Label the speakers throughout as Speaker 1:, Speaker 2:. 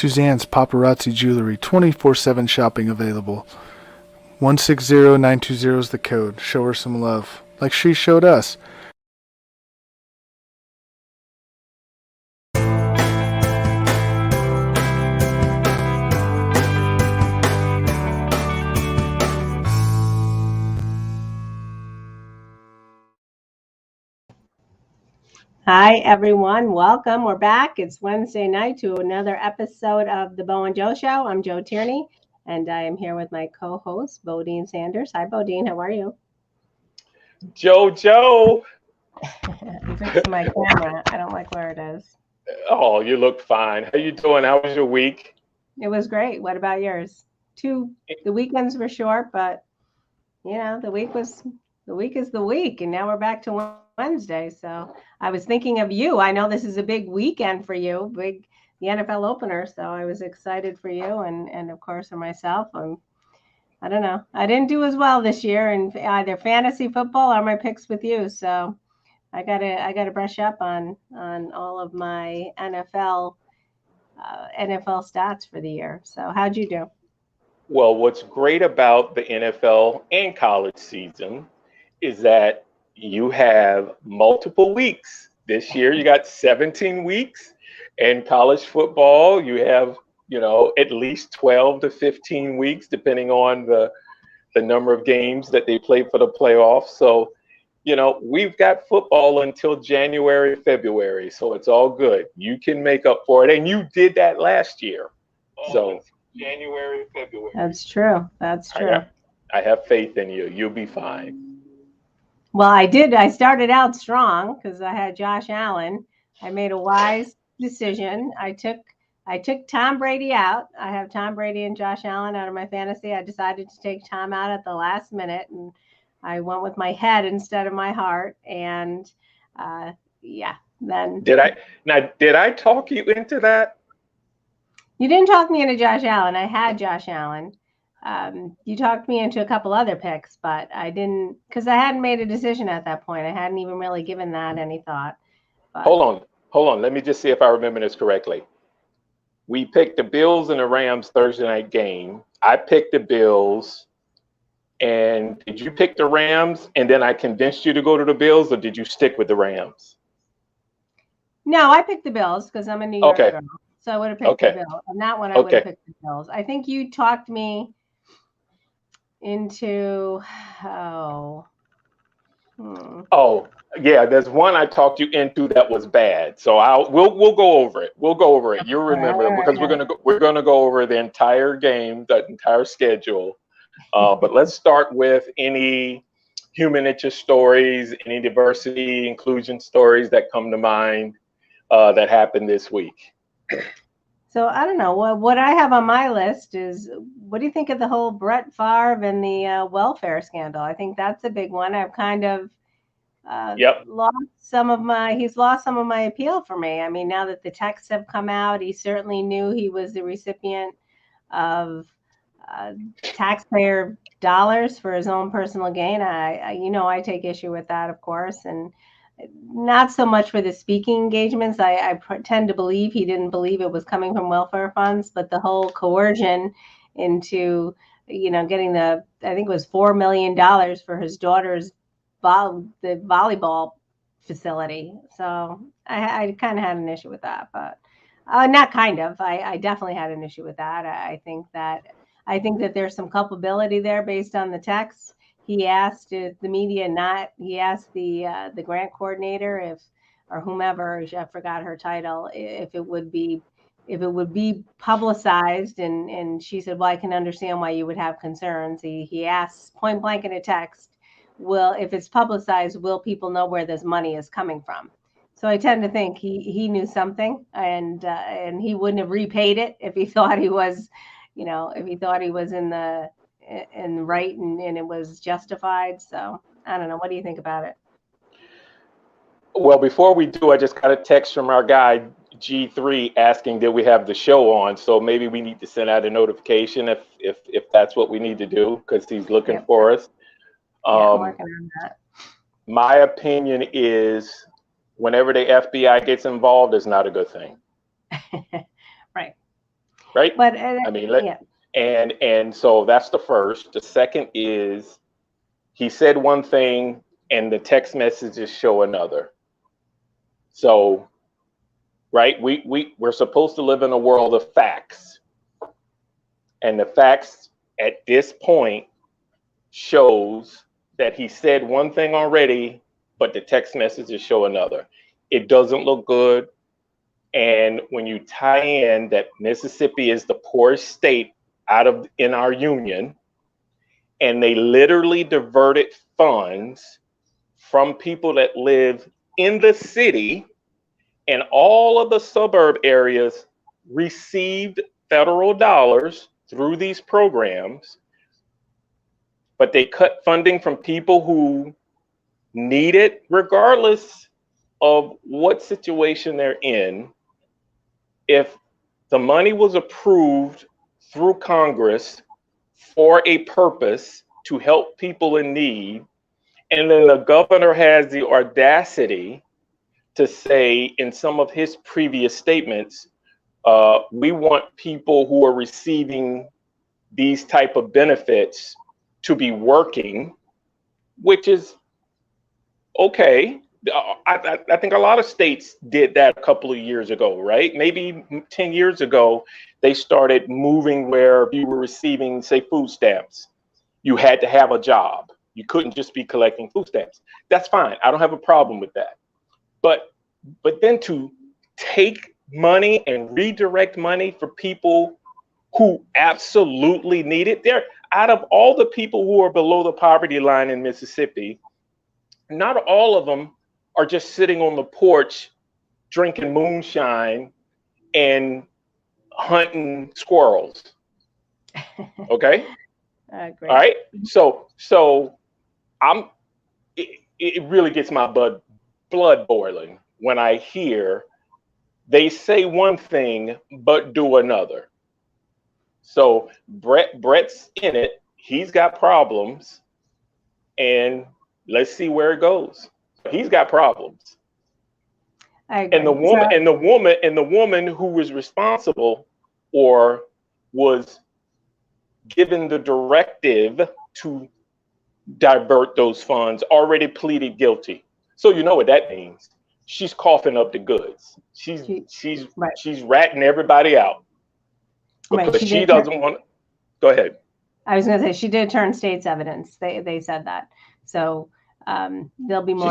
Speaker 1: Suzanne's Paparazzi Jewelry, 24/7 shopping available. 160920 is the code. Show her some love, like she showed us.
Speaker 2: Hi, everyone. Welcome. We're back. It's Wednesday night to another episode of the Bo and Joe Show. I'm Joe Tierney, and I am here with my co-host, Bodine Sanders. Hi, Bodine. How are you?
Speaker 3: Joe.
Speaker 2: You fixed my camera. I don't like where it is.
Speaker 3: Oh, you look fine. How you doing? How was your week?
Speaker 2: It was great. What about yours? The weekends were short, but the week is the week, and now we're back to Wednesday. So I was thinking of you. I know this is a big weekend for you, the NFL opener. So I was excited for you, and of course for myself. I don't know. I didn't do as well this year in either fantasy football or my picks with you. So I gotta brush up on all of my NFL stats for the year. So how'd you do?
Speaker 3: Well, what's great about the NFL and college season is that you have multiple weeks. This year you got 17 weeks. In college football, you have, at least 12 to 15 weeks, depending on the number of games that they play for the playoffs. So, we've got football until January, February. So it's all good. You can make up for it. And you did that last year. So January, February.
Speaker 2: That's true.
Speaker 3: I have faith in you. You'll be fine.
Speaker 2: Well, I did. I started out strong because I had Josh Allen. I made a wise decision. I took Tom Brady out. I have Tom Brady and Josh Allen out of my fantasy. I decided to take Tom out at the last minute, and I went with my head instead of my heart. And then
Speaker 3: did I talk you into that?
Speaker 2: You didn't talk me into Josh Allen. I had Josh Allen. You talked me into a couple other picks, but I didn't, because I hadn't made a decision at that point. I hadn't even really given that any thought. But.
Speaker 3: Hold on. Let me just see if I remember this correctly. We picked the Bills and the Rams Thursday night game. I picked the Bills. And did you pick the Rams and then I convinced you to go to the Bills, or did you stick with the Rams?
Speaker 2: No, I picked the Bills because I'm a New York girl. So I would have picked the Bills. On that one, I would have picked the Bills. I think you talked me into
Speaker 3: Oh yeah, there's one I talked you into that was bad. So we'll go over it. We'll go over it. You'll remember it because we're gonna go over the entire game, the entire schedule. But let's start with any human interest stories, any diversity, inclusion stories that come to mind that happened this week.
Speaker 2: So I don't know. What I have on my list is, what do you think of the whole Brett Favre and the welfare scandal? I think that's a big one. I've kind of lost some of my appeal for me. I mean, now that the texts have come out, he certainly knew he was the recipient of taxpayer dollars for his own personal gain. I take issue with that, of course, and not so much for the speaking engagements. I tend to believe he didn't believe it was coming from welfare funds, but the whole coercion into, getting I think it was $4 million for his daughter's the volleyball facility. So I kind of had an issue with that, but not kind of. I definitely had an issue with that. I think that there's some culpability there based on the text. He asked the media he asked the grant coordinator or whomever, I forgot her title, if it would be publicized, and she said, well, I can understand why you would have concerns. He asked point blank in a text, if it's publicized, will people know where this money is coming from? So I tend to think he knew something, and he wouldn't have repaid it if he thought he was, if he thought he was in the right and it was justified. So I don't know. What do you think about it?
Speaker 3: Well, before we do, I just got a text from our guy G3 asking did we have the show on. So maybe we need to send out a notification if that's what we need to do, because he's looking for us.
Speaker 2: I'm working on that.
Speaker 3: My opinion is whenever the FBI gets involved, it's not a good thing.
Speaker 2: Right.
Speaker 3: right?
Speaker 2: But
Speaker 3: I mean,
Speaker 2: yeah,
Speaker 3: and so that's the first. The second is he said one thing and the text messages show another. So, right, we're supposed to live in a world of facts. And the facts at this point shows that he said one thing already, but the text messages show another. It doesn't look good. And when you tie in that Mississippi is the poorest state in our union, and they literally diverted funds from people that live in the city, and all of the suburb areas received federal dollars through these programs, but they cut funding from people who need it, regardless of what situation they're in. If the money was approved through Congress for a purpose to help people in need, and then the governor has the audacity to say in some of his previous statements, we want people who are receiving these type of benefits to be working, which is okay. I think a lot of states did that a couple of years ago, right? Maybe 10 years ago, they started moving where you were receiving, say, food stamps. You had to have a job. You couldn't just be collecting food stamps. That's fine. I don't have a problem with that. But then to take money and redirect money for people who absolutely need it, there, out of all the people who are below the poverty line in Mississippi, not all of them are just sitting on the porch drinking moonshine and hunting squirrels. Okay.
Speaker 2: great.
Speaker 3: All right. So it really gets my blood boiling when I hear they say one thing but do another. So Brett's in it. He's got problems, and let's see where it goes. He's got problems.
Speaker 2: I agree.
Speaker 3: And the woman who was responsible or was given the directive to divert those funds already pleaded guilty. So you know what that means. She's coughing up the goods. She's ratting everybody out. Because she doesn't want. Go ahead.
Speaker 2: I was going to say she did turn state's evidence. They said that. So there'll be more.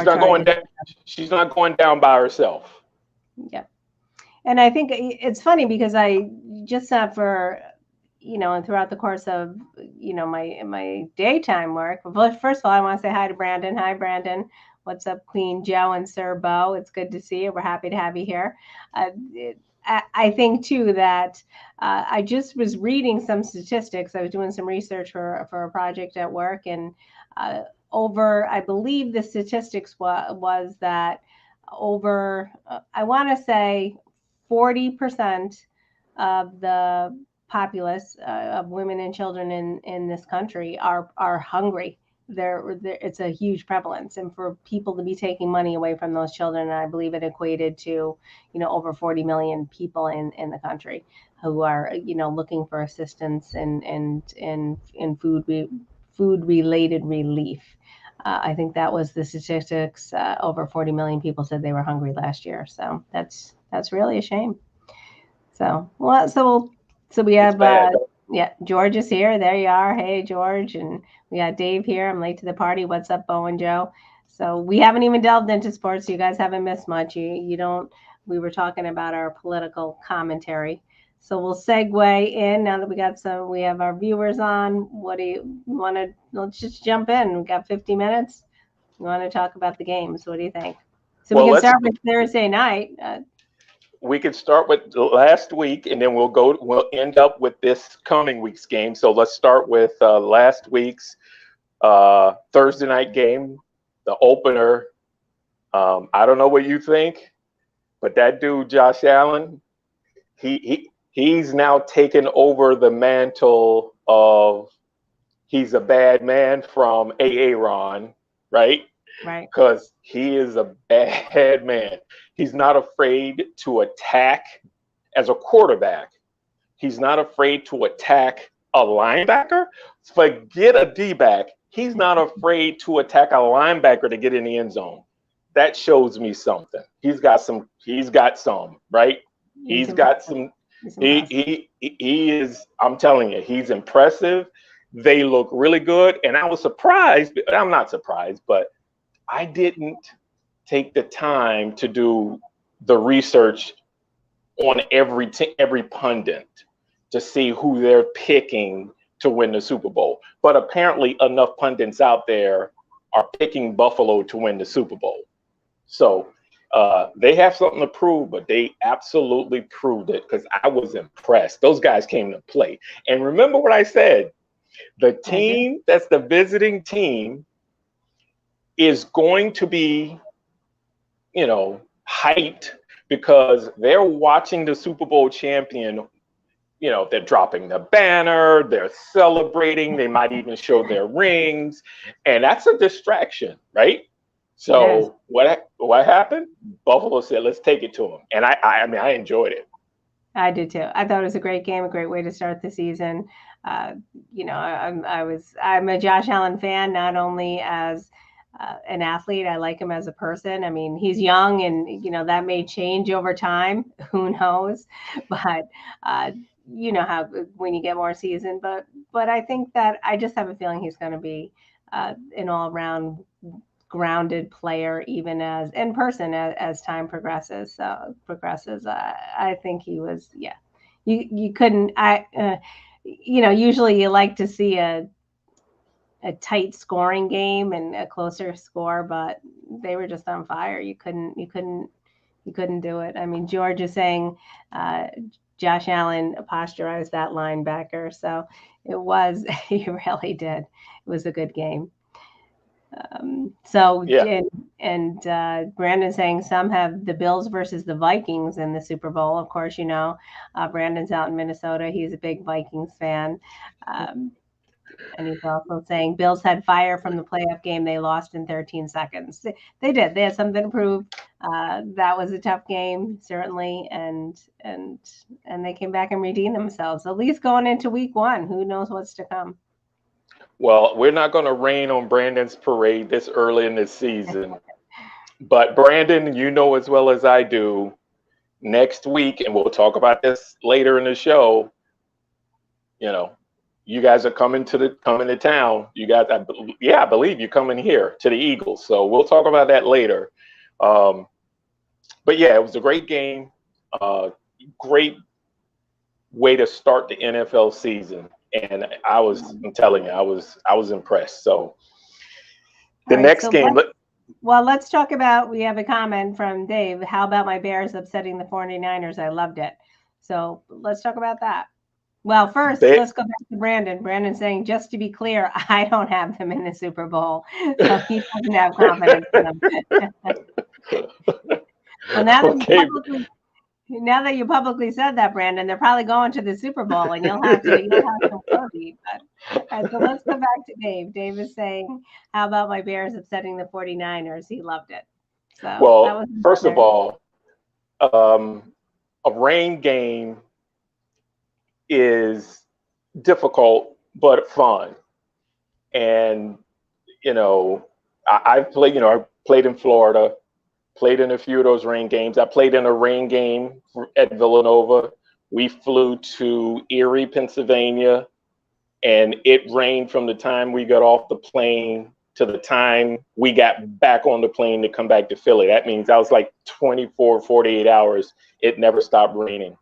Speaker 3: She's not going down by herself.
Speaker 2: Yeah. And I think it's funny because I just sat for, and throughout the course of, my daytime work. First of all, I want to say hi to Brandon. Hi, Brandon. What's up, Queen Joe and Sir Bo? It's good to see you. We're happy to have you here. I think, too, that I just was reading some statistics. I was doing some research for a project at work. And I believe the statistics was that over, I want to say 40% of the populace of women and children in this country are hungry. It's a huge prevalence, and for people to be taking money away from those children, I believe it equated to, over 40 million people in the country who are, looking for assistance and food related relief. I think that was the statistics. Over 40 million people said they were hungry last year. So that's really a shame. So we have George is here. There you are. Hey, George. And we got Dave here. I'm late to the party. What's up, Bo and Joe? So we haven't even delved into sports. You guys haven't missed much. We were talking about our political commentary. So we'll segue in now that we have our viewers on. What do you want to, let's just jump in. We've got 50 minutes. We want to talk about the games. What do you think? So we can start with Thursday night.
Speaker 3: We could start with last week, and then we'll end up with this coming week's game. So let's start with last week's Thursday night game, the opener. I don't know what you think, but that dude, Josh Allen, he's now taken over the mantle of he's a bad man from Aaron, right?
Speaker 2: Right.
Speaker 3: Because he is a bad man. He's not afraid to attack as a quarterback. He's not afraid to attack a linebacker. Forget a D-back. He's not afraid to attack a linebacker to get in the end zone. That shows me something. He's got some, right? He's got some. He is, I'm telling you, he's impressive. They look really good. And I was surprised, I'm not surprised, but I didn't take the time to do the research on every pundit to see who they're picking to win the Super Bowl. But apparently enough pundits out there are picking Buffalo to win the Super Bowl. So they have something to prove, but they absolutely proved it because I was impressed. Those guys came to play. And remember what I said, the team that's the visiting team is going to be, hyped because they're watching the Super Bowl champion. They're dropping the banner, they're celebrating, they might even show their rings, and that's a distraction, right? So what happened? Buffalo said, let's take it to them. And I mean, I enjoyed it.
Speaker 2: I did too. I thought it was a great game, a great way to start the season. I'm a Josh Allen fan, not only as an athlete. I like him as a person. I mean, he's young and, that may change over time. Who knows? But you know how when you get more season, but I think that I just have a feeling he's going to be an all-around grounded player, even as in person as time progresses. I think he was, you couldn't, usually you like to see a tight scoring game and a closer score, but they were just on fire. You couldn't do it. I mean, George is saying Josh Allen posturized that linebacker. So he really did. It was a good game. And Brandon saying some have the Bills versus the Vikings in the Super Bowl. Of course, Brandon's out in Minnesota. He's a big Vikings fan. And he's also saying Bills had fire from the playoff game. They lost in 13 seconds. They did. They had something to prove. That was a tough game, certainly. And they came back and redeemed themselves, at least going into week one. Who knows what's to come?
Speaker 3: Well, we're not going to rain on Brandon's parade this early in the season. But Brandon, you know as well as I do, next week, and we'll talk about this later in the show, you guys are coming to town. You guys, I believe you're coming here to the Eagles. So we'll talk about that later. But yeah, it was a great game. Great way to start the NFL season. And I'm telling you, I was impressed. So the next game.
Speaker 2: Let's talk about, we have a comment from Dave. How about my Bears upsetting the 49ers? I loved it. So let's talk about that. Well, first, let's go back to Brandon. Brandon saying, just to be clear, I don't have them in the Super Bowl. So he doesn't have confidence in them. Well, now that you publicly said that, Brandon, they're probably going to the Super Bowl, and you'll have to worry. So let's go back to Dave. Dave is saying, how about my Bears upsetting the 49ers? He loved it. So
Speaker 3: first of all, a rain game is difficult but fun. And I played in Florida, played in a few of those rain games. I played in a rain game at Villanova. We flew to Erie, Pennsylvania, and it rained from the time we got off the plane to the time we got back on the plane to come back to Philly. That means that was like 24, 48 hours. It never stopped raining.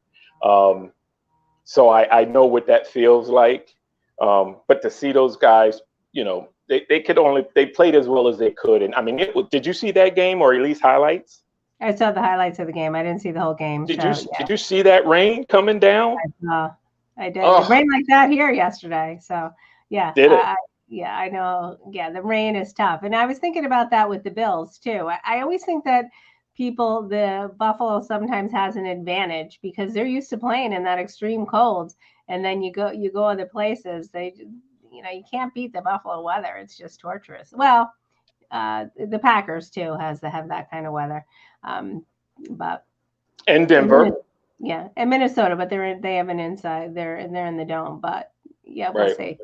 Speaker 3: So I know what that feels like. But to see those guys, they played as well as they could. And I mean, did you see that game or at least highlights?
Speaker 2: I saw the highlights of the game. I didn't see the whole game.
Speaker 3: Did you see that rain coming down?
Speaker 2: I did. It rained like that here yesterday. So yeah.
Speaker 3: Did it?
Speaker 2: I know. Yeah, the rain is tough. And I was thinking about that with the Bills too. I always think that the Buffalo sometimes has an advantage because they're used to playing in that extreme cold. And then you go other places. You can't beat the Buffalo weather. It's just torturous. Well, the Packers too have that kind of weather. And
Speaker 3: Denver.
Speaker 2: Yeah, and Minnesota, but they have an inside. They're in the dome, but yeah, we'll
Speaker 3: Right.
Speaker 2: see.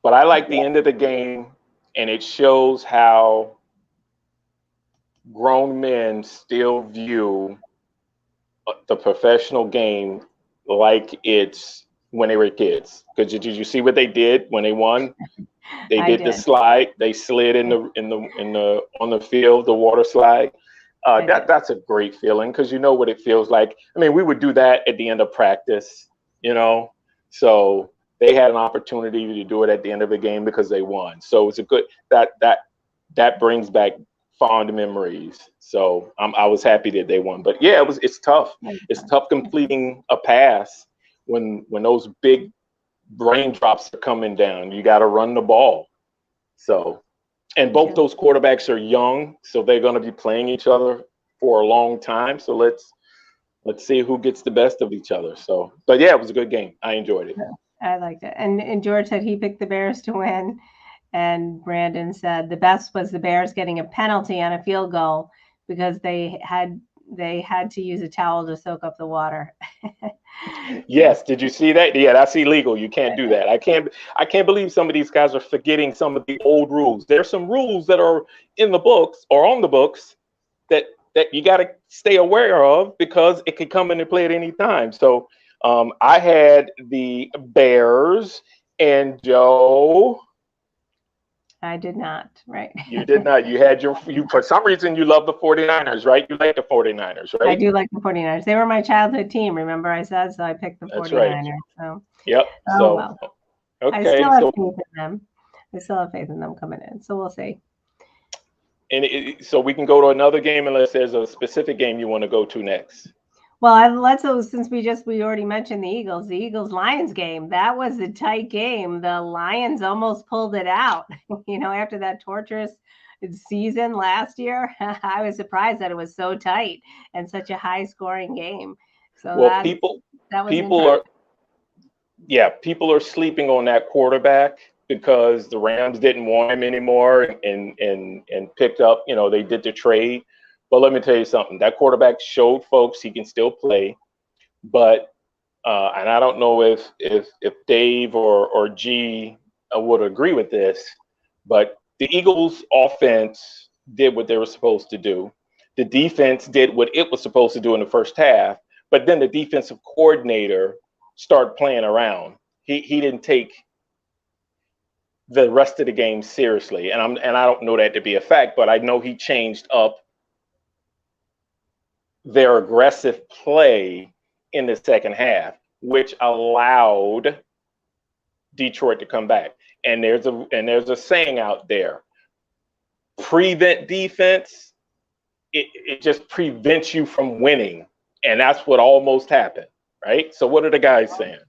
Speaker 3: But I like the end of the game, and it shows how grown men still view the professional game like it's when they were kids. Because did you see what they did when they won? They
Speaker 2: I
Speaker 3: did the
Speaker 2: did.
Speaker 3: slide. They slid in the on the field, the water slide.
Speaker 2: I did.
Speaker 3: That's a great feeling because you know what it feels like. I mean, we would do that at the end of practice, you know. So they had an opportunity to do it at the end of the game because they won. So it's a good that brings back fond memories. So I was happy that they won. But yeah, it's tough. It's tough completing a pass when those big raindrops are coming down. You got to run the ball. So, and both those quarterbacks are young, so they're going to be playing each other for a long time. So let's see who gets the best of each other. So, but yeah, it was a good game. I enjoyed it.
Speaker 2: I liked it. And George said he picked the Bears to win. And Brandon said the best was the Bears getting a penalty on a field goal because they had to use a towel to soak up the water.
Speaker 3: Yes, did you see that? Yeah, that's illegal. You can't do that. I can't believe some of these guys are forgetting some of the old rules. There's some rules that are in the books or on the books that you got to stay aware of because it could come into play at any time. So I had the Bears and Joe.
Speaker 2: I did not, right?
Speaker 3: You did not. You had you for some reason you love the 49ers, right? You like the 49ers, right?
Speaker 2: I do like the 49ers. They were my childhood team, remember I said, so I picked the
Speaker 3: That's
Speaker 2: 49ers.
Speaker 3: right.
Speaker 2: So
Speaker 3: Yep.
Speaker 2: oh
Speaker 3: So
Speaker 2: well.
Speaker 3: okay.
Speaker 2: I still have
Speaker 3: So
Speaker 2: faith in them. I still have faith in them coming in. So we'll see.
Speaker 3: and so we can go to another game unless there's a specific game you want to go to next.
Speaker 2: Well, since we already mentioned the Eagles Lions game, that was a tight game. The Lions almost pulled it out. After that torturous season last year, I was surprised that it was so tight and such a high scoring game. So
Speaker 3: Well,
Speaker 2: that was
Speaker 3: people are sleeping on that quarterback because the Rams didn't want him anymore and picked up, they did the trade. But let me tell you something, that quarterback showed folks he can still play. But and I don't know if Dave or G would agree with this, but the Eagles offense did what they were supposed to do. The defense did what it was supposed to do in the first half, but then the defensive coordinator started playing around. He didn't take the rest of the game seriously, and I don't know that to be a fact, but I know he changed up their aggressive play in the second half, which allowed Detroit to come back. And there's a saying out there: prevent defense, it just prevents you from winning, and that's what almost happened, right? So what are the guys saying?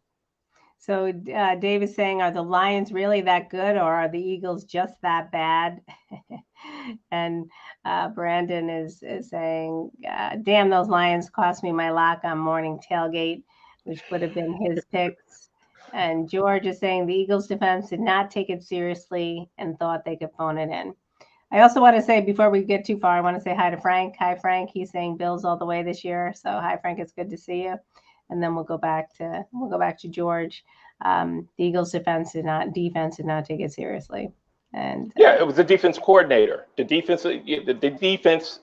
Speaker 2: So Dave is saying, are the Lions really that good, or are the Eagles just that bad? And Brandon is saying, damn, those Lions cost me my lock on morning tailgate, which would have been his picks. And George is saying the Eagles defense did not take it seriously and thought they could phone it in. I also want to say, before we get too far, I want to say hi to Frank. Hi, Frank. He's saying Bills all the way this year. So hi, Frank. It's good to see you. And then we'll go back to George. The Eagles defense did not take it seriously. And
Speaker 3: yeah, it was the defense coordinator. The defense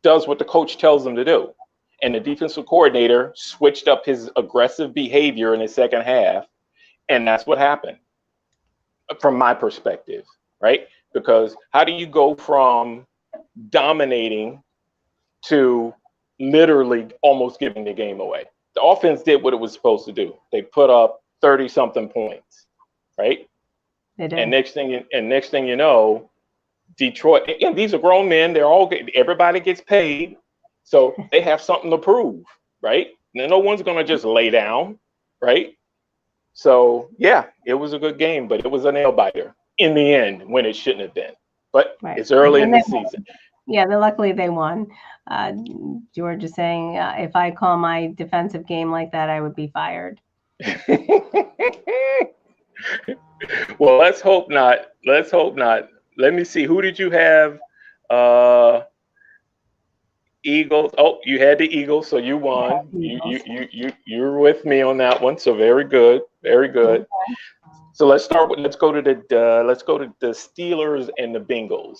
Speaker 3: does what the coach tells them to do, and the defensive coordinator switched up his aggressive behavior in the second half, and that's what happened. From my perspective, right? Because how do you go from dominating to literally almost giving the game away? The offense did what it was supposed to do. They put up 30-something points, right? And next thing you know, Detroit, and these are grown men. Everybody gets paid, so they have something to prove, right? No one's gonna just lay down, right? So yeah, it was a good game, but it was a nail biter in the end when it shouldn't have been. But It's early in the season.
Speaker 2: Yeah, luckily they won. George is saying, if I call my defensive game like that, I would be fired.
Speaker 3: Well, let's hope not. Let me see. Who did you have? Eagles. Oh, you had the Eagles, so you won.
Speaker 2: Eagles.
Speaker 3: You're with me on that one. So very good, very good. So let's go to the Steelers and the Bengals.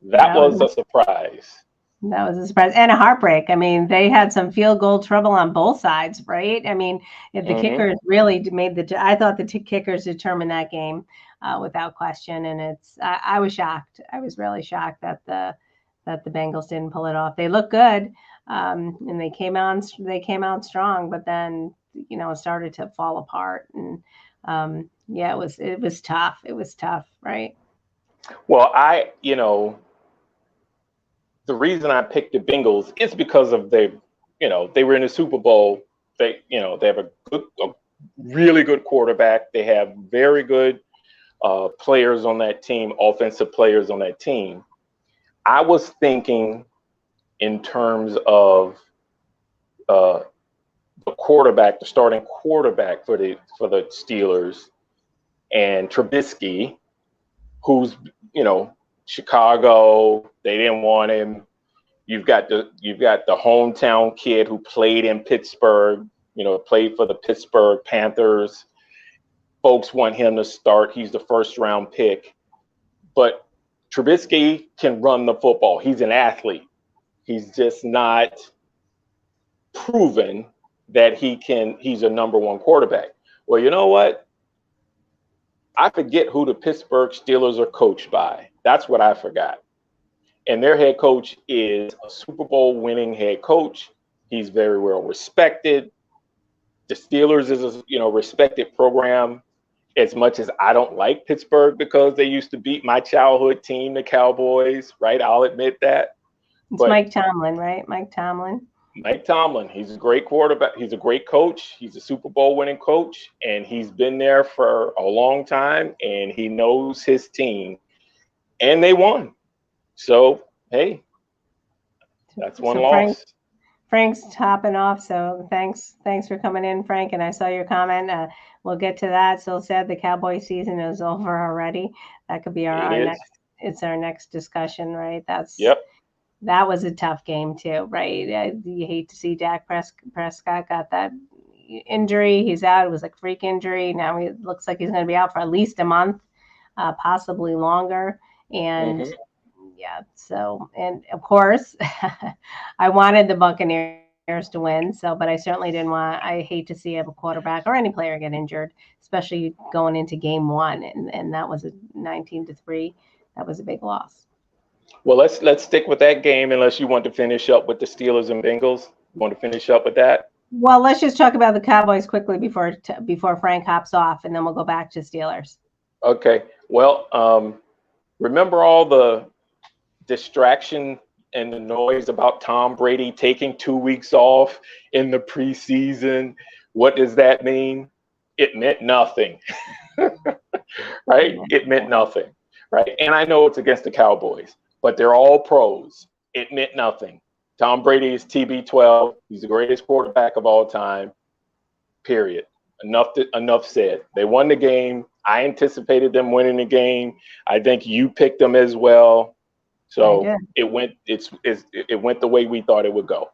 Speaker 3: That was a surprise.
Speaker 2: That was a surprise and a heartbreak. I mean, they had some field goal trouble on both sides, right? I mean, the kickers really made I thought the kickers determined that game without question. And I was shocked. I was really shocked that the Bengals didn't pull it off. They looked good, and they came out strong, but then it started to fall apart. And yeah, it was tough. It was tough, right?
Speaker 3: Well, the reason I picked the Bengals is because of they were in the Super Bowl. They have a really good quarterback. They have very good players on that team, offensive players on that team. I was thinking in terms of the quarterback, the starting quarterback for the Steelers, and Trubisky, who's Chicago, they didn't want him. You've got the hometown kid who played in Pittsburgh, played for the Pittsburgh Panthers. Folks want him to start. He's the first round pick. But Trubisky can run the football. He's an athlete. He's just not proven that he's a number one quarterback. Well, you know what? I forget who the Pittsburgh Steelers are coached by. That's what I forgot. And their head coach is a Super Bowl winning head coach. He's very well respected. The Steelers is a respected program. As much as I don't like Pittsburgh because they used to beat my childhood team, the Cowboys, right? I'll admit that.
Speaker 2: It's Mike Tomlin, right? Mike Tomlin.
Speaker 3: Mike Tomlin. He's a great quarterback. He's a great coach. He's a Super Bowl winning coach, and he's been there for a long time, and he knows his team, and they won. So, hey, that's one loss.
Speaker 2: Frank's topping off, so thanks for coming in, Frank. And I saw your comment. We'll get to that. So sad the Cowboy season is over already. That could be our next. It's our next discussion, right? That was a tough game too, right? You hate to see Dak Prescott got that injury. He's out. It was like a freak injury. Now it looks like he's going to be out for at least a month, possibly longer. And yeah, so, and of course, I wanted the Buccaneers to win. So, but I certainly didn't I hate to see a quarterback or any player get injured, especially going into game one. And that was a 19-3. That was a big loss.
Speaker 3: Well, let's stick with that game unless you want to finish up with the Steelers and Bengals. You want to finish up with that?
Speaker 2: Well, let's just talk about the Cowboys quickly before Frank hops off, and then we'll go back to Steelers.
Speaker 3: Okay. Well, remember all the distraction and the noise about Tom Brady taking 2 weeks off in the preseason? What does that mean? It meant nothing, right? It meant nothing, right? And I know it's against the Cowboys, but they're all pros. It meant nothing. Tom Brady is TB12. He's the greatest quarterback of all time, period. Enough said. They won the game. I anticipated them winning the game. I think you picked them as well. So it went the way we thought it would go.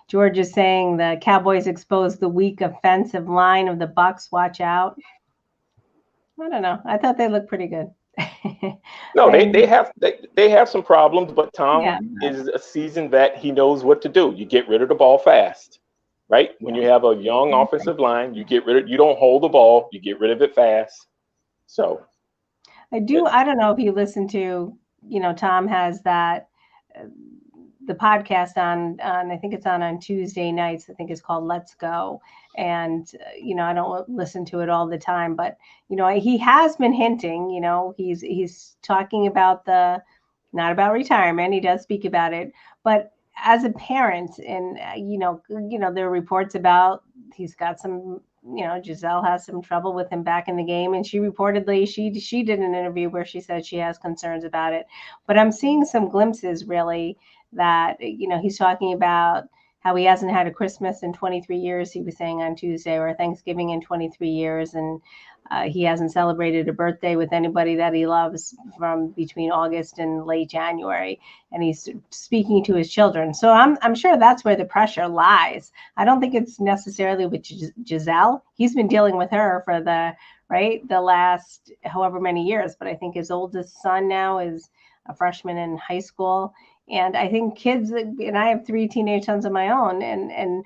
Speaker 2: George is saying the Cowboys exposed the weak offensive line of the Bucs. Watch out. I don't know. I thought they looked pretty good.
Speaker 3: No, they have some problems, but Tom is a seasoned vet. He knows what to do. You get rid of the ball fast, right? When you have a young offensive line, you don't hold the ball, you get rid of it fast. So
Speaker 2: I don't know if you listen to, Tom has that the podcast on I think it's on Tuesday nights. I think it's called Let's Go. And, I don't listen to it all the time, but, he has been hinting, he's talking about not about retirement. He does speak about it, but as a parent and, there are reports about he's got some, Giselle has some trouble with him back in the game. And she reportedly, she did an interview where she said she has concerns about it, but I'm seeing some glimpses really that, he's talking about how he hasn't had a Christmas in 23 years, he was saying on Tuesday, or Thanksgiving in 23 years. And he hasn't celebrated a birthday with anybody that he loves from between August and late January. And he's speaking to his children. So I'm sure that's where the pressure lies. I don't think it's necessarily with Gisele. He's been dealing with her for the last however many years. But I think his oldest son now is a freshman in high school. And I think kids, and I have 3 teenage sons of my own, and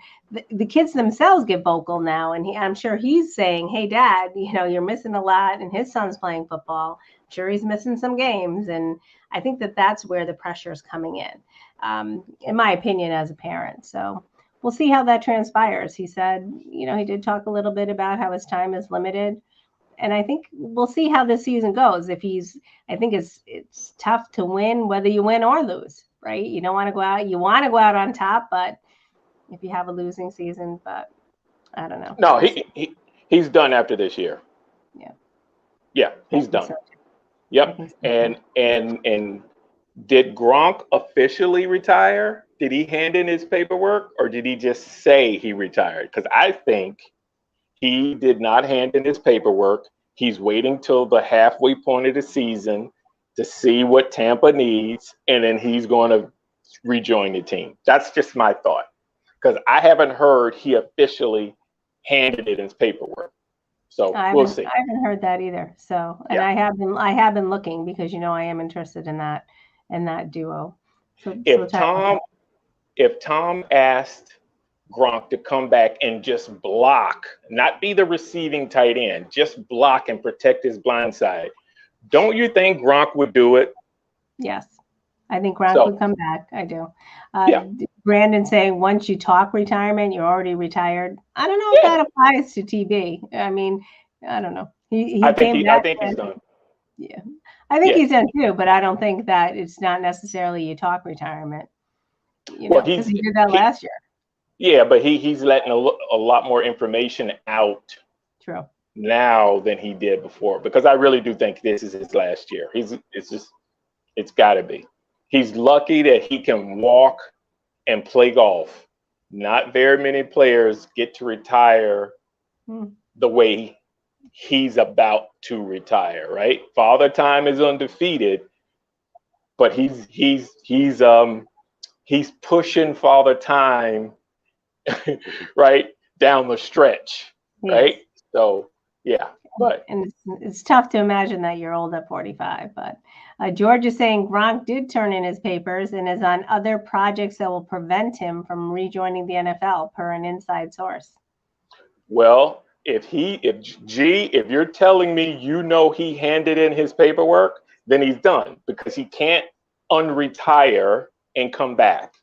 Speaker 2: the kids themselves get vocal now. And I'm sure he's saying, hey, Dad, you're missing a lot. And his son's playing football. I'm sure he's missing some games. And I think that's where the pressure is coming in my opinion, as a parent. So we'll see how that transpires. He said, he did talk a little bit about how his time is limited. And I think we'll see how this season goes. I think it's tough to win, whether you win or lose, right? You don't want to go out. You want to go out on top, but if you have a losing season, but I don't know.
Speaker 3: No, he's done after this year. Yeah, he's done.
Speaker 2: So.
Speaker 3: Yep. And did Gronk officially retire? Did he hand in his paperwork, or did he just say he retired? Because I think he did not hand in his paperwork. He's waiting till the halfway point of the season to see what Tampa needs, and then he's going to rejoin the team. That's just my thought, because I haven't heard he officially handed in his paperwork. So we'll see.
Speaker 2: I haven't heard that either. So, and yeah. I have been looking, because I am interested in that duo. So
Speaker 3: if Tom asked Gronk to come back and just block, not be the receiving tight end, just block and protect his blind side, don't you think Gronk would do it?
Speaker 2: Yes, I think Gronk would come back. I do. Brandon saying, once you talk retirement, you're already retired. I don't know if that applies to TB. I mean, I don't know. I think he's done. Yeah, I think he's done too, but I don't think that it's not necessarily you talk retirement. Because he did that last year.
Speaker 3: Yeah, but he's letting a lot more information out now than he did before, because I really do think this is his last year. It's got to be. He's lucky that he can walk and play golf. Not very many players get to retire the way he's about to retire, right? Father Time is undefeated, but he's pushing Father Time right down the stretch, right? So
Speaker 2: and it's tough to imagine that you're old at 45. But George is saying Gronk did turn in his papers and is on other projects that will prevent him from rejoining the NFL, per an inside source.
Speaker 3: Well, if you're telling me he handed in his paperwork, then he's done, because he can't unretire and come back.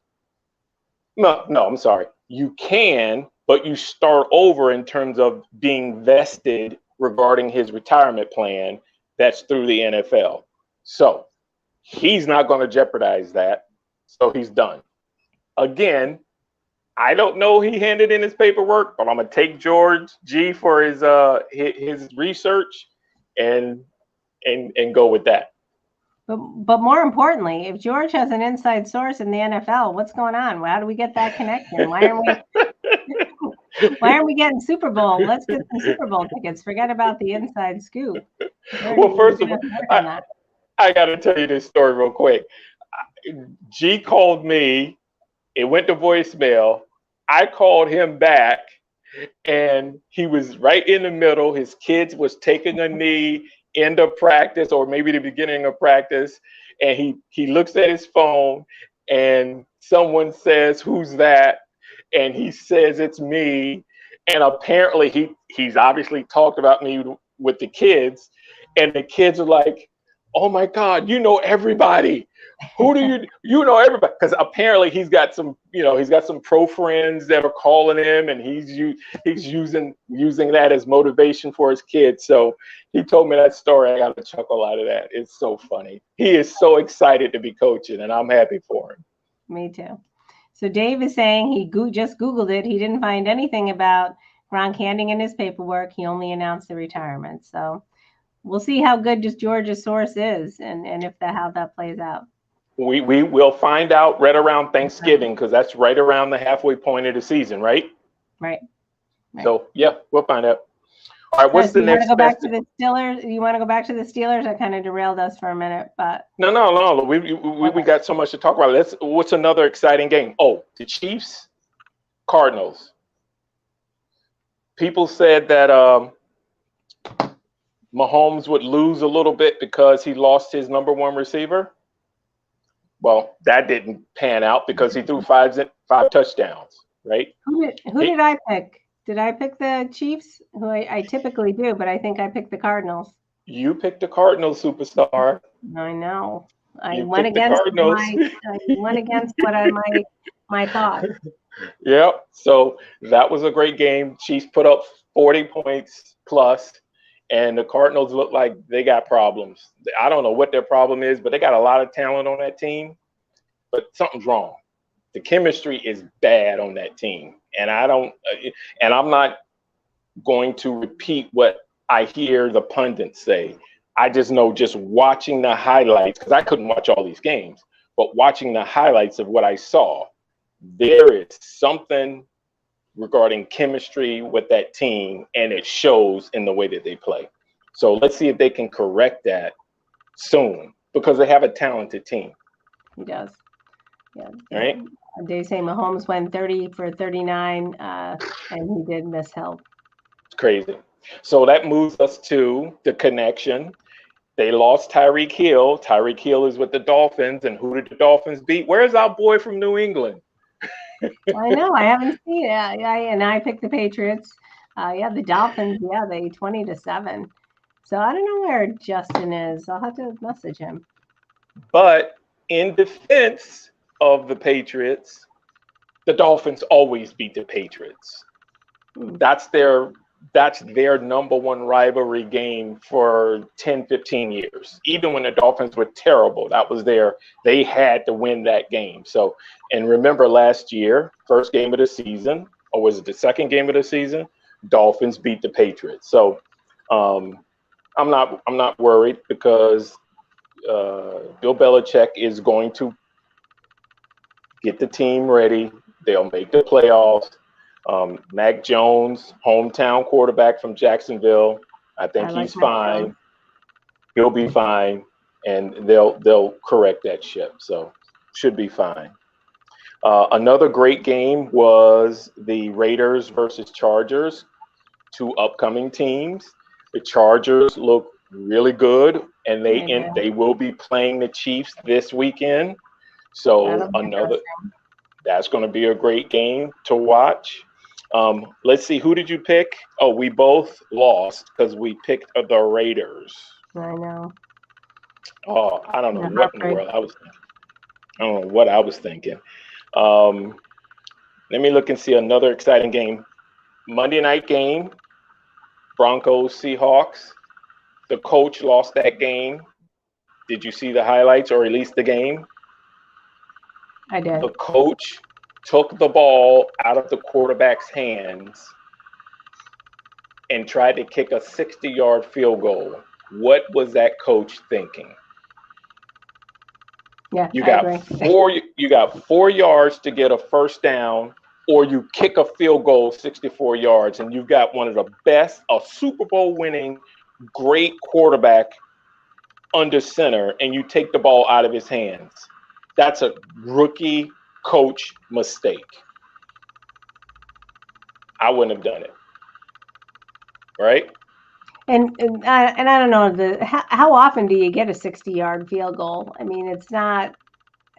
Speaker 3: No, I'm sorry. You can, but you start over in terms of being vested regarding his retirement plan. That's through the NFL. So he's not going to jeopardize that. So he's done. Again, I don't know he handed in his paperwork, but I'm going to take George G for his research and go with that.
Speaker 2: But more importantly, if George has an inside source in the NFL, what's going on? How do we get that connection? Why aren't we getting Super Bowl? Let's get some Super Bowl tickets. Forget about the inside scoop.
Speaker 3: Well, first of all, I got to tell you this story real quick. G called me. It went to voicemail. I called him back, and he was right in the middle. His kids was taking a knee, end of practice, or maybe the beginning of practice, and he looks at his phone, and someone says, "Who's that?" And he says, "It's me." And apparently he's obviously talked about me with the kids, and the kids are like, "Oh my God, you know everybody. Who do you know everybody?" Because apparently he's got some pro friends that are calling him, and he's using that as motivation for his kids. So he told me that story. I got a chuckle out of that. It's so funny. He is so excited to be coaching, and I'm happy for him.
Speaker 2: Me too. So Dave is saying he just Googled it. He didn't find anything about Gronk handing in his paperwork. He only announced the retirement. So we'll see how good just George's source is, and how that plays out.
Speaker 3: We will find out right around Thanksgiving because that's right around the halfway point of the season, right?
Speaker 2: Right. Right.
Speaker 3: So yeah, we'll find out. All right, what's
Speaker 2: So
Speaker 3: the
Speaker 2: you want
Speaker 3: next
Speaker 2: to go back
Speaker 3: best?
Speaker 2: to the Steelers? You want to go back to the Steelers? I kind of derailed us for a minute, but
Speaker 3: No. We got so much to talk about. What's another exciting game? Oh, the Chiefs, Cardinals. People said that Mahomes would lose a little bit because he lost his number one receiver. Well, that didn't pan out because he threw five touchdowns, right?
Speaker 2: who did I pick? Did I pick the Chiefs? Who I typically do, but I think I picked the Cardinals.
Speaker 3: You picked the Cardinals, superstar.
Speaker 2: I know. I
Speaker 3: You
Speaker 2: went
Speaker 3: picked the
Speaker 2: against
Speaker 3: Cardinals.
Speaker 2: my thoughts.
Speaker 3: Yep. So that was a great game. Chiefs put up 40 points plus, and the Cardinals look like they got problems. I don't know what their problem is, but they got a lot of talent on that team, but something's wrong. The chemistry is bad on that team. And I'm not going to repeat what I hear the pundits say. I just know, just watching the highlights, because I couldn't watch all these games, but watching the highlights of what I saw, there is something regarding chemistry with that team, and it shows in the way that they play. So let's see if they can correct that soon, because they have a talented team.
Speaker 2: He does. Yeah.
Speaker 3: Right?
Speaker 2: They say Mahomes went 30 for 39, and he did miss help.
Speaker 3: It's crazy. So that moves us to the connection. They lost Tyreek Hill. Tyreek Hill is with the Dolphins, and who did the Dolphins beat? Where's our boy from New England?
Speaker 2: I know. I haven't seen it. I picked the Patriots. The Dolphins. Yeah, they 20-7. So I don't know where Justin is. I'll have to message him.
Speaker 3: But in defense of the Patriots, the Dolphins always beat the Patriots. That's their number one rivalry game for 10, 15 years. Even when the Dolphins were terrible, they had to win that game. So, and remember last year, first game of the season, or was it the second game of the season? Dolphins beat the Patriots. So, I'm not worried because Bill Belichick is going to get the team ready. They'll make the playoffs. Mac Jones, hometown quarterback from Jacksonville. I think he's fine. He'll be fine, and they'll correct that ship. So should be fine. Another great game was the Raiders versus Chargers, two upcoming teams. The Chargers look really good, and they will be playing the Chiefs this weekend. So that's going to be a great game to watch. Let's see, who did you pick? Oh, we both lost because we picked the Raiders.
Speaker 2: I know.
Speaker 3: Oh, I don't know what in the world I was thinking. I don't know what I was thinking. Let me look and see another exciting game. Monday night game, Broncos, Seahawks. The coach lost that game. Did you see the highlights or at least the game?
Speaker 2: I did.
Speaker 3: The coach took the ball out of the quarterback's hands and tried to kick a 60-yard field goal. What was that coach thinking?
Speaker 2: Yeah,
Speaker 3: you got 4 yards to get a first down, or you kick a field goal 64 yards, and you've got one of the best, a Super Bowl winning, great quarterback under center, and you take the ball out of his hands. That's a rookie coach mistake. I wouldn't have done it. Right?
Speaker 2: And I don't know how often do you get a 60-yard field goal? I mean, it's not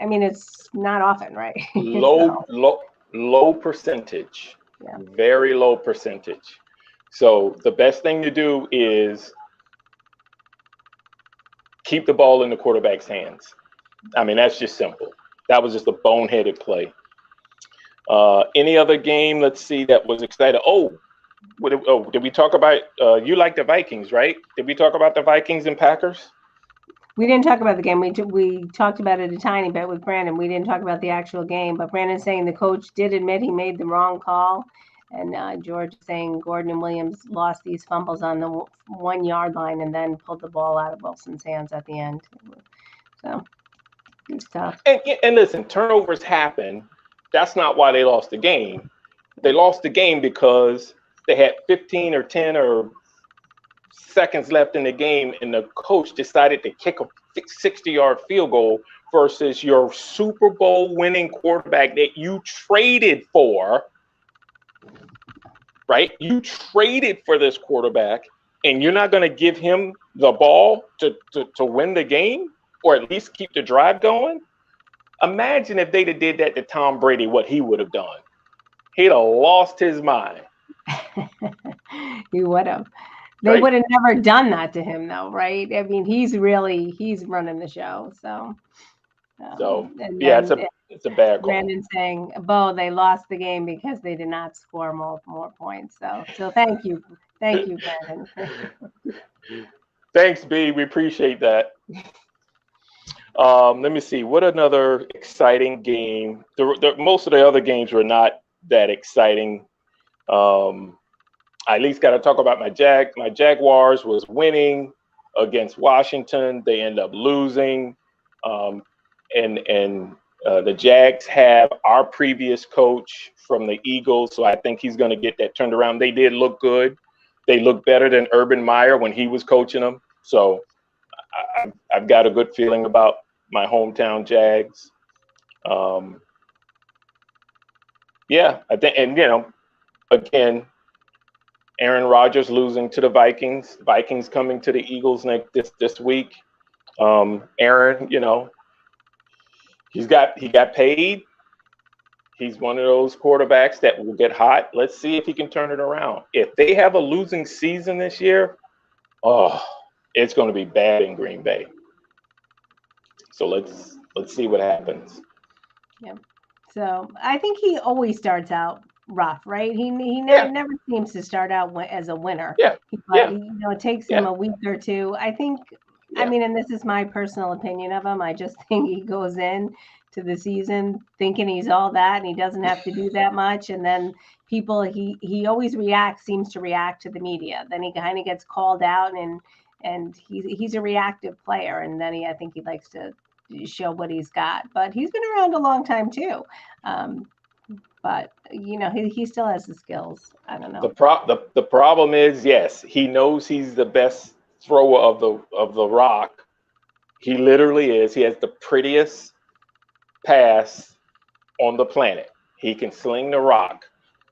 Speaker 2: often, right?
Speaker 3: Low percentage. Yeah. Very low percentage. So the best thing to do is keep the ball in the quarterback's hands. I mean, that's just simple. That was just a boneheaded play. Any other game, let's see, that was exciting? Did we talk about, you like the Vikings, right? Did we talk about the Vikings and Packers?
Speaker 2: We didn't talk about the game. We talked about it a tiny bit with Brandon. We didn't talk about the actual game, but Brandon's saying the coach did admit he made the wrong call. And George is saying Gordon and Williams lost these fumbles on the 1 yard line and then pulled the ball out of Wilson's hands at the end. So It's tough.
Speaker 3: And listen, turnovers happen. That's not why they lost the game. They lost the game because they had 15 or 10 or seconds left in the game, and the coach decided to kick a 60-yard field goal versus your Super Bowl winning quarterback that you traded for, right? You traded for this quarterback, and you're not going to give him the ball to win the game or at least keep the drive going? Imagine if they'd have did that to Tom Brady, what he would have done. He'd have lost his mind.
Speaker 2: He would have. They
Speaker 3: Right.
Speaker 2: would have never done that to him, though, right? I mean, he's running the show. So, and
Speaker 3: Yeah,
Speaker 2: then
Speaker 3: it's a bad call.
Speaker 2: Brandon saying, "Bo, they lost the game because they did not score more points." So thank you, Brandon.
Speaker 3: Thanks, B. We appreciate that. Let me see. What another exciting game? Most of the other games were not that exciting. I at least got to talk about my Jaguars was winning against Washington. They end up losing. And the Jags have our previous coach from the Eagles, so I think he's going to get that turned around. They did look good. They look better than Urban Meyer when he was coaching them. So I've got a good feeling about my hometown Jags. Yeah, I think, and again, Aaron Rodgers losing to the Vikings. Vikings coming to the Eagles this week. Aaron, he got paid. He's one of those quarterbacks that will get hot. Let's see if he can turn it around. If they have a losing season this year, it's going to be bad in Green Bay. So let's see what happens.
Speaker 2: Yeah. So I think he always starts out rough, right? He never seems to start out as a winner.
Speaker 3: Yeah.
Speaker 2: It takes him a week or two. I think.
Speaker 3: Yeah.
Speaker 2: I mean, and this is my personal opinion of him. I just think he goes in to the season thinking he's all that, and he doesn't have to do that much. And then people, he always seems to react to the media. Then he kind of gets called out, and he's a reactive player. And then I think he likes to show what he's got. But he's been around a long time too. But he still has the skills. I don't know.
Speaker 3: The problem is, yes, he knows he's the best thrower of the rock. He literally is. He has the prettiest pass on the planet. He can sling the rock.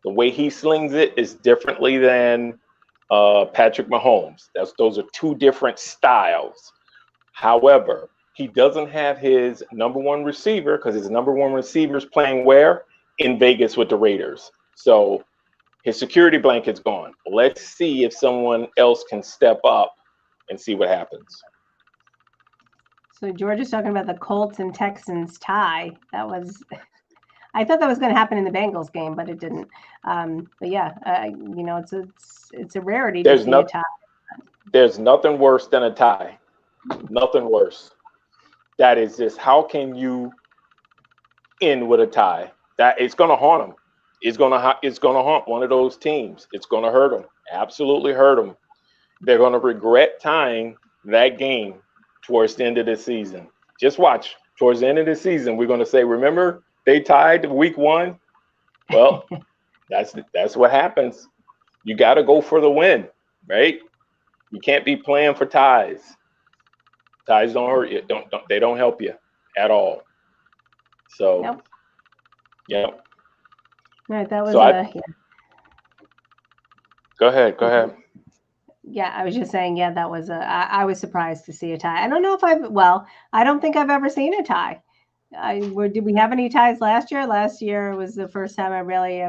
Speaker 3: The way he slings it is differently than Patrick Mahomes. Those are two different styles. However, he doesn't have his number one receiver because his number one receiver is playing where? In Vegas with the Raiders. So his security blanket's gone. Let's see if someone else can step up and see what happens.
Speaker 2: So George is talking about the Colts and Texans tie. I thought that was going to happen in the Bengals game, but it didn't. But yeah, it's a rarity to see a tie.
Speaker 3: There's nothing worse than a tie. Nothing worse. That is just, how can you end with a tie? That it's going to haunt them. It's going to haunt one of those teams. It's going to hurt them. Absolutely hurt them. They're going to regret tying that game towards the end of the season. Just watch. Towards the end of the season, we're going to say, remember, they tied week 1? Well, that's what happens. You got to go for the win, right? You can't be playing for ties. Ties don't hurt you. They don't help you at all. So,
Speaker 2: Nope.
Speaker 3: Yeah.
Speaker 2: All right, that was
Speaker 3: Go ahead.
Speaker 2: Yeah, I was just saying, that was I was surprised to see a tie. I don't know if I don't think I've ever seen a tie. Did we have any ties last year? Last year was the first time I really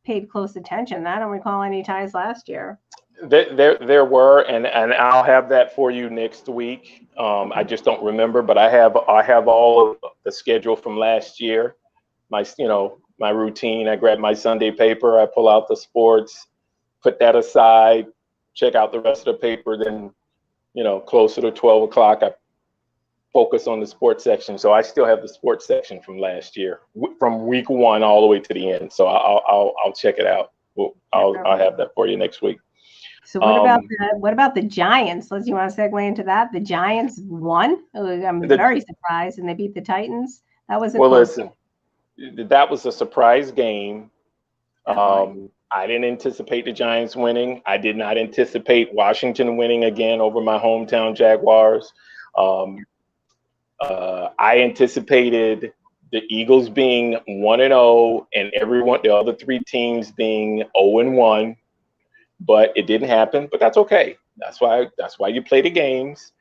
Speaker 2: paid close attention. I don't recall any ties last year.
Speaker 3: There were, and I'll have that for you next week. I just don't remember, but I have all of the schedule from last year. My routine. I grab my Sunday paper. I pull out the sports, put that aside, check out the rest of the paper. Then, closer to 12 o'clock, I focus on the sports section. So I still have the sports section from last year, from week 1 all the way to the end. So I'll check it out. I'll have that for you next week.
Speaker 2: So what
Speaker 3: Um,
Speaker 2: about the Giants? You want to segue into that? The Giants won. I'm
Speaker 3: the,
Speaker 2: very surprised, and they beat the Titans. That was a
Speaker 3: well,
Speaker 2: close
Speaker 3: listen, that was a surprise game.
Speaker 2: game, definitely.
Speaker 3: I didn't anticipate the Giants winning. I did not anticipate Washington winning again over my hometown Jaguars. Um, I anticipated the Eagles being 1-0 and the other three teams being 0-1, but it didn't happen. But that's okay. That's why you play the games.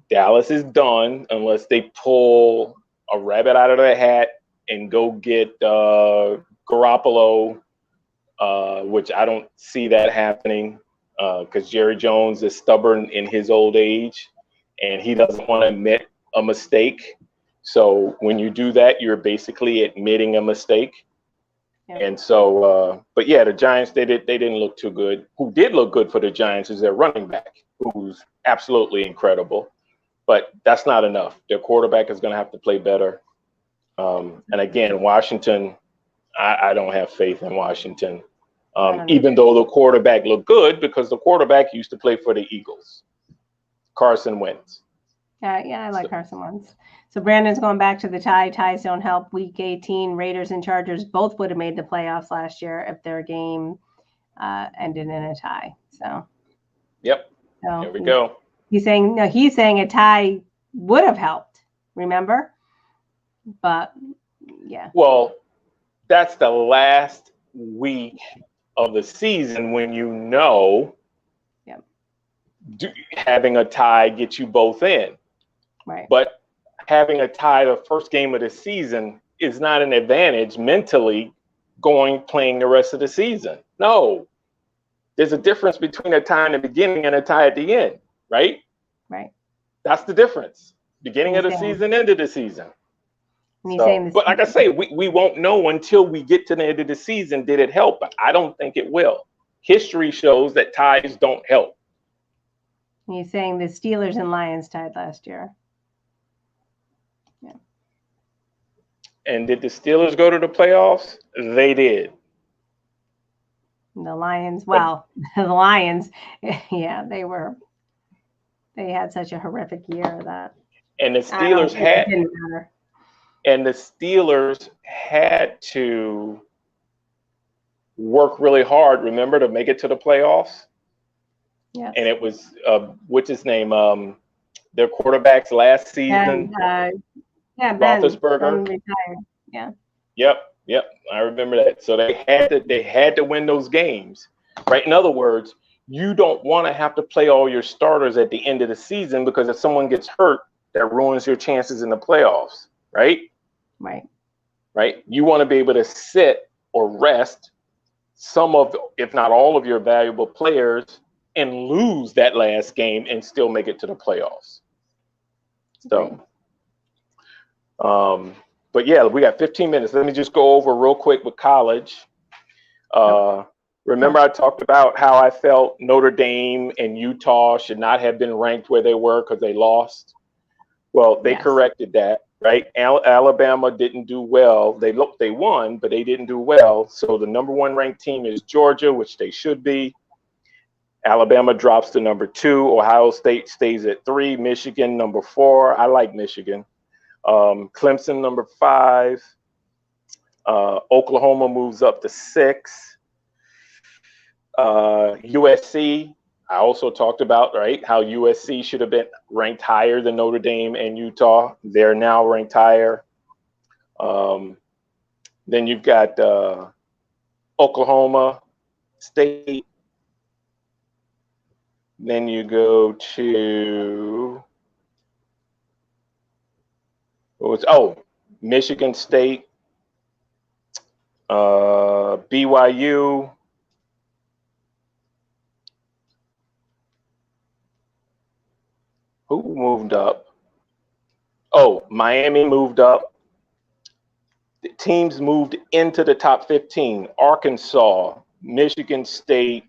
Speaker 3: Dallas is done unless they pull a rabbit out of their hat and go get Garoppolo, which I don't see that happening because Jerry Jones is stubborn in his old age and he doesn't want to admit a mistake. So when you do that, you're basically admitting a mistake.
Speaker 2: Yeah.
Speaker 3: And so, but yeah, the Giants, they didn't look too good. Who did look good for the Giants is their running back, who's absolutely incredible. But that's not enough. Their quarterback is going to have to play better. And again, Washington, I don't have faith in Washington, even though the quarterback looked good because the quarterback used to play for the Eagles, Carson Wentz.
Speaker 2: Yeah, I like Carson Wentz. So Brandon's going back to the tie. Ties don't help. Week 18, Raiders and Chargers both would have made the playoffs last year if their game ended in a tie. So,
Speaker 3: yep.
Speaker 2: So
Speaker 3: there we go.
Speaker 2: He's saying a tie would have helped. Remember, but yeah.
Speaker 3: Well, that's the last week of the season when having a tie gets you both in.
Speaker 2: Right.
Speaker 3: But having a tie the first game of the season is not an advantage mentally playing the rest of the season. No. There's a difference between a tie in the beginning and a tie at the end, right?
Speaker 2: Right.
Speaker 3: That's the difference. Beginning of the season, end of the season. So, but like I say, we won't know until we get to the end of the season, did it help? But I don't think it will. History shows that ties don't help.
Speaker 2: He's saying the Steelers and Lions tied last year. Yeah.
Speaker 3: And did the Steelers go to the playoffs? They did.
Speaker 2: The Lions, the Lions, yeah, they had such a horrific year that.
Speaker 3: And the Steelers had to work really hard, remember, to make it to the playoffs.
Speaker 2: Yes.
Speaker 3: And it was what's his name? Their quarterbacks last season.
Speaker 2: Ben
Speaker 3: Roethlisberger.
Speaker 2: Retired. Yeah.
Speaker 3: Yep. I remember that. So they had to win those games, right? In other words, you don't want to have to play all your starters at the end of the season because if someone gets hurt, that ruins your chances in the playoffs, right? Right. You want to be able to sit or rest some of, if not all of your valuable players and lose that last game and still make it to the playoffs. So, but yeah, we got 15 minutes. Let me just go over real quick with college. Remember I talked about how I felt Notre Dame and Utah should not have been ranked where they were because they lost. Well, they corrected that, right? Alabama didn't do well. They won, but they didn't do well. So the number 1 ranked team is Georgia, which they should be. Alabama drops to number 2. Ohio State stays at 3. Michigan, number 4. I like Michigan. Clemson, number 5. Oklahoma moves up to 6. USC, I also talked about, right, how USC should have been ranked higher than Notre Dame and Utah. They're now ranked higher. Then you've got Oklahoma State. Then you go to Michigan State, BYU. Who moved up? Miami moved up. The teams moved into the top 15. Arkansas, Michigan State,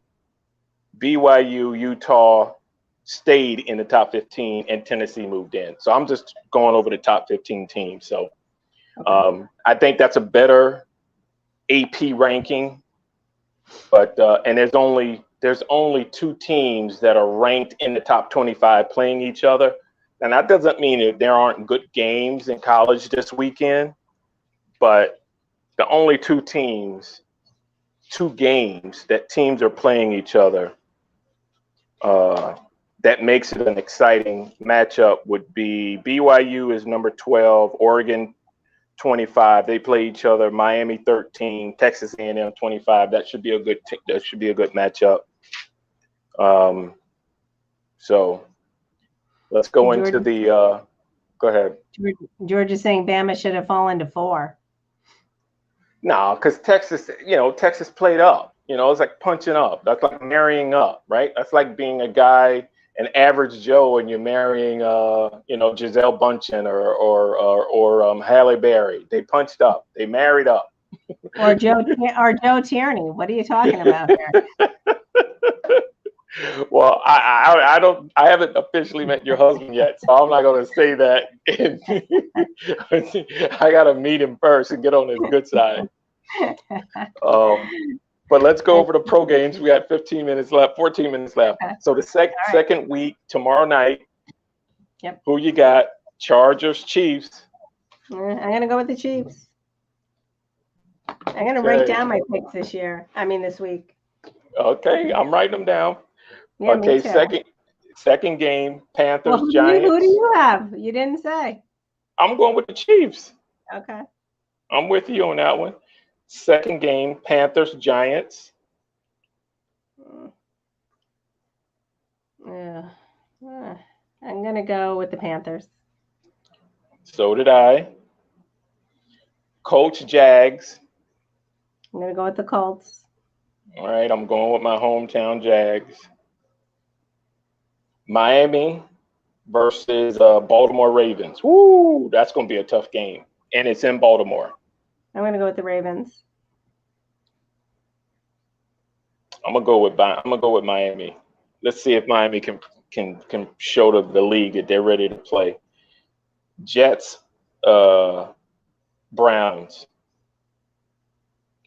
Speaker 3: BYU, Utah stayed in the top 15, and Tennessee moved in. So I'm just going over the top 15 teams. So I think that's a better AP ranking. But and there's only there's only two teams that are ranked in the top 25 playing each other. And that doesn't mean that there aren't good games in college this weekend, but the only two games that teams are playing each other that makes it an exciting matchup would be BYU is number 12, Oregon 25. They play each other. Miami 13, Texas A&M 25. That should be a good matchup. So let's go into the. Go ahead.
Speaker 2: George is saying Bama should have fallen to 4.
Speaker 3: No, because Texas played up. It's like punching up. That's like marrying up, right? That's like being a guy, an average Joe, and you're marrying, Giselle Bundchen or Halle Berry. They punched up. They married up.
Speaker 2: Or Joe Tierney. What are you talking about here?
Speaker 3: Well, I haven't officially met your husband yet, so I'm not going to say that. I got to meet him first and get on his good side. But let's go over the pro games. We got 14 minutes left. So the second week, tomorrow night.
Speaker 2: Yep.
Speaker 3: Who you got? Chargers, Chiefs.
Speaker 2: I'm going to go with the Chiefs. I'm going to write down my picks this week.
Speaker 3: Okay, I'm writing them down.
Speaker 2: Yeah,
Speaker 3: okay, second game, Panthers,
Speaker 2: well,
Speaker 3: Giants.
Speaker 2: Who do you have? You didn't say.
Speaker 3: I'm going with the Chiefs.
Speaker 2: Okay.
Speaker 3: I'm with you on that one. Second game, Panthers, Giants.
Speaker 2: Yeah. I'm going to go with the Panthers.
Speaker 3: So did I. Colts, Jags.
Speaker 2: I'm going to go with the Colts.
Speaker 3: All right, I'm going with my hometown Jags. Miami versus Baltimore Ravens. Woo, that's going to be a tough game, and it's in Baltimore.
Speaker 2: I'm going to go with the Ravens.
Speaker 3: I'm gonna go with Miami. Let's see if Miami can show the league that they're ready to play. Jets, Browns,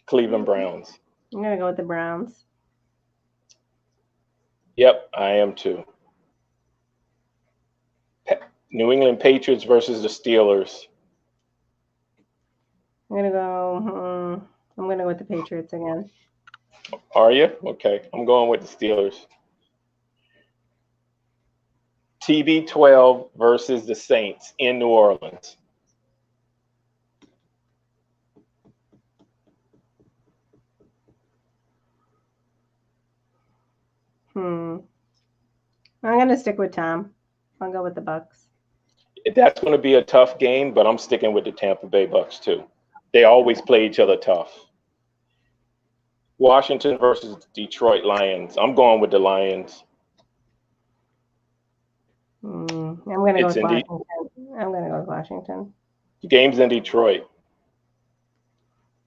Speaker 3: Cleveland Browns.
Speaker 2: I'm going to go with the Browns.
Speaker 3: Yep, I am too. New England Patriots versus the Steelers.
Speaker 2: I'm going to go with the Patriots again.
Speaker 3: Are you? Okay, I'm going with the Steelers. TB12 versus the Saints in New Orleans.
Speaker 2: I'm going to stick with Tom. I'll go with the Bucks.
Speaker 3: That's going to be a tough game, but I'm sticking with the Tampa Bay Bucks too. They always play each other tough. Washington versus Detroit Lions. I'm going with the Lions.
Speaker 2: I'm going to go with Washington. I'm going to go with Washington.
Speaker 3: The game's in Detroit.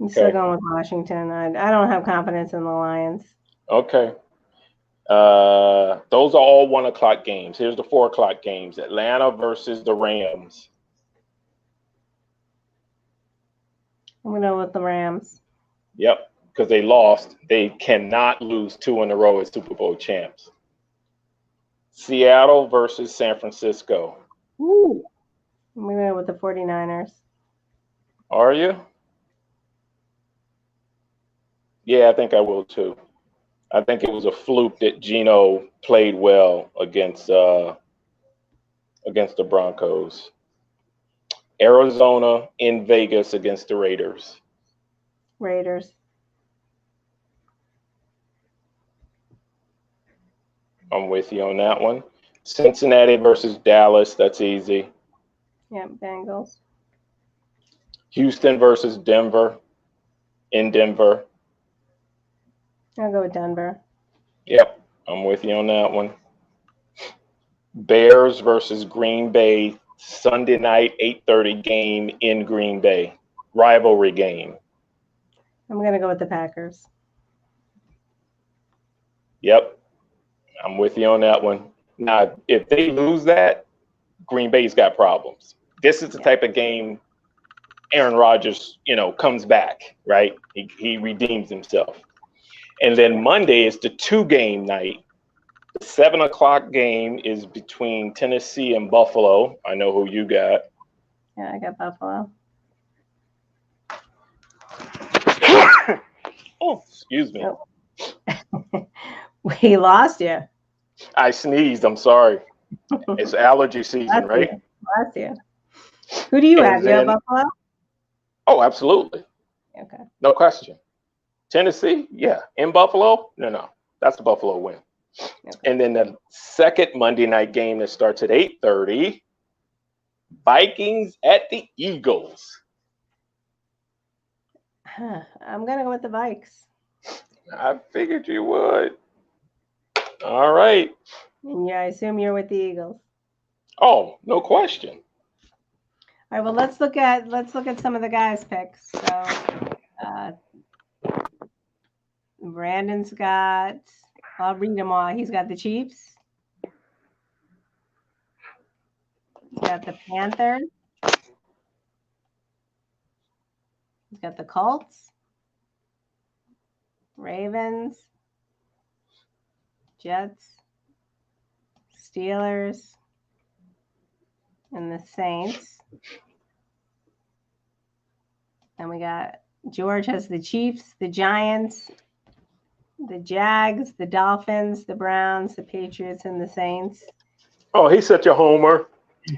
Speaker 2: I'm still going with Washington. I don't have confidence in the Lions.
Speaker 3: Okay. Those are all 1 o'clock games. Here's the 4 o'clock games. Atlanta versus the Rams.
Speaker 2: I'm going to go with the Rams.
Speaker 3: Yep, because they lost. They cannot lose 2 in a row as Super Bowl champs. Seattle versus San Francisco.
Speaker 2: Ooh. I'm going to go with the 49ers.
Speaker 3: Are you? Yeah, I think I will too. I think it was a fluke that Geno played well against the Broncos. Arizona in Vegas against the Raiders.
Speaker 2: Raiders.
Speaker 3: I'm with you on that one. Cincinnati versus Dallas. That's easy.
Speaker 2: Yep, Bengals.
Speaker 3: Houston versus Denver in Denver.
Speaker 2: I'll go with Denver.
Speaker 3: Yep, I'm with you on that one. Bears versus Green Bay, Sunday night, 8:30 game in Green Bay. Rivalry game.
Speaker 2: I'm going to go with the Packers.
Speaker 3: Yep, I'm with you on that one. Now, if they lose that, Green Bay's got problems. This is the type of game Aaron Rodgers, comes back, right? He redeems himself. And then Monday is the 2-game night. The 7 o'clock game is between Tennessee and Buffalo. I know who you got.
Speaker 2: Yeah, I got Buffalo.
Speaker 3: Oh, excuse me.
Speaker 2: Nope. We lost you.
Speaker 3: I sneezed. I'm sorry. It's allergy season, right?
Speaker 2: Lost you. Who do you
Speaker 3: And
Speaker 2: have? You have
Speaker 3: then-
Speaker 2: Buffalo?
Speaker 3: Oh, absolutely.
Speaker 2: Okay.
Speaker 3: No question. Tennessee, yeah. In Buffalo? No. That's a Buffalo win.
Speaker 2: Okay.
Speaker 3: And then the second Monday night game that starts at 8:30, Vikings at the Eagles.
Speaker 2: I'm going to go with the Vikes.
Speaker 3: I figured you would. All right.
Speaker 2: And yeah, I assume you're with the Eagles.
Speaker 3: Oh, no question.
Speaker 2: All right, well, let's look at some of the guys' picks. So, Brandon's got. I'll read them all. He's got the Chiefs. He's got the Panthers. He's got the Colts, Ravens, Jets, Steelers, and the Saints. And we got George has the Chiefs, the Giants, the Jags, the Dolphins, the Browns, the Patriots, and the Saints.
Speaker 3: Oh, he's such a homer.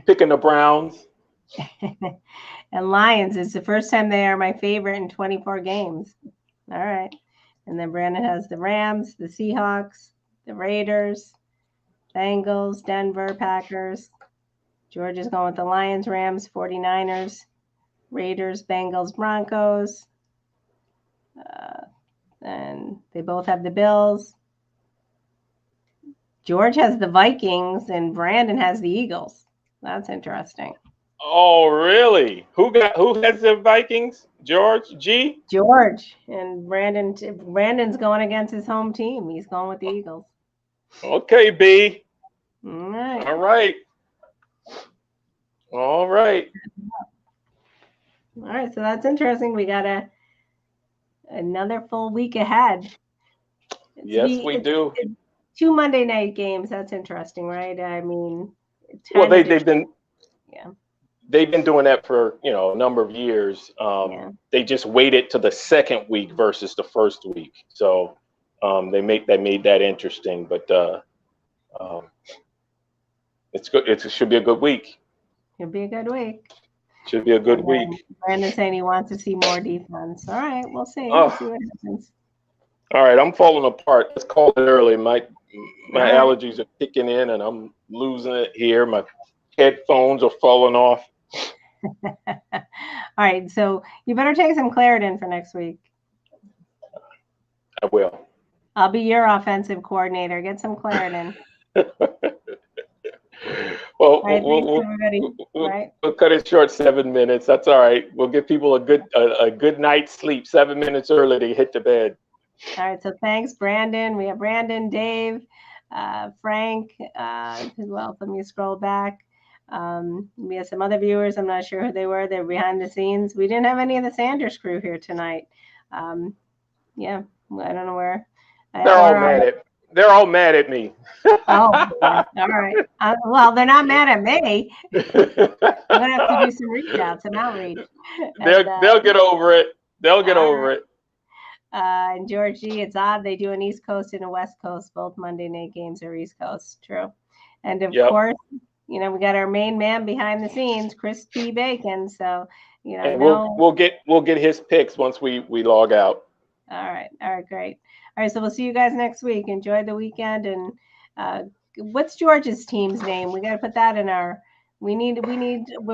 Speaker 3: Picking the Browns.
Speaker 2: And Lions is the first time they are my favorite in 24 games. All right. And then Brandon has the Rams, the Seahawks, the Raiders, Bengals, Denver, Packers. George is going with the Lions, Rams, 49ers, Raiders, Bengals, Broncos. And they both have the Bills. George has the Vikings and Brandon has the Eagles. That's interesting.
Speaker 3: Oh, really? Who has the Vikings? George G?
Speaker 2: George and Brandon's going against his home team. He's going with the Eagles.
Speaker 3: Okay, B.
Speaker 2: All right.
Speaker 3: All right. All right.
Speaker 2: All right. So that's interesting. We got another full week ahead.
Speaker 3: Yes, we do.
Speaker 2: 2 Monday night games. That's interesting, right? I mean,
Speaker 3: Well,
Speaker 2: they've
Speaker 3: they've been
Speaker 2: yeah.
Speaker 3: they've been doing that for a number of years.
Speaker 2: Yeah.
Speaker 3: They just waited to the second week versus the first week, so they made that interesting. But it's good. It should be a good week.
Speaker 2: It'll be a good week.
Speaker 3: Should be a good week.
Speaker 2: Brandon's saying he wants to see more defense. All right, we'll see.
Speaker 3: Oh.
Speaker 2: We'll see what happens.
Speaker 3: All right, I'm falling apart. Let's call it early. My
Speaker 2: All right.
Speaker 3: allergies are kicking in, and I'm losing it here. My headphones are falling off.
Speaker 2: All right, so you better take some Claritin for next week.
Speaker 3: I will.
Speaker 2: I'll be your offensive coordinator. Get some Claritin.
Speaker 3: Well,
Speaker 2: All right, thanks everybody. All right.
Speaker 3: we'll cut it short 7 minutes. That's all right. We'll give people a good night's sleep 7 minutes early to hit the bed.
Speaker 2: All right, so thanks, Brandon. We have Brandon, Dave, Frank. Who else? Let me scroll back. We have some other viewers. I'm not sure who they were. They're behind the scenes. We didn't have any of the Sanders crew here tonight. Yeah, I don't know where.
Speaker 3: They're all mad at me.
Speaker 2: Oh, all right. Well, they're not mad at me. I'm gonna have to do some reach outs and outreach.
Speaker 3: They'll get over it. They'll get over it.
Speaker 2: And George G, it's odd they do an East Coast and a West Coast. Both Monday night games are East Coast. True. And of course, we got our main man behind the scenes, Chris P. Bacon. So,
Speaker 3: and we'll get his picks once we log out.
Speaker 2: All right, great. All right, so we'll see you guys next week. Enjoy the weekend. And what's George's team's name? We got to put that in our. We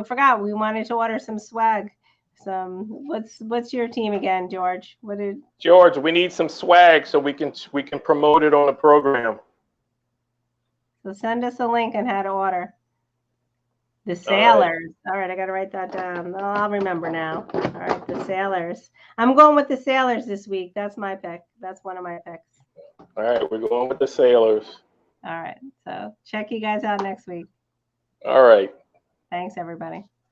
Speaker 2: forgot. We wanted to order some swag. What's your team again, George?
Speaker 3: George, we need some swag so we can promote it on the program.
Speaker 2: So send us a link on how to order. The Sailors. All right, I got to write that down. I'll remember now. All right, the Sailors. I'm going with the Sailors this week. That's my pick. That's one of my picks.
Speaker 3: All right, we're going with the Sailors.
Speaker 2: All right, so check you guys out next week.
Speaker 3: All right.
Speaker 2: Thanks, everybody.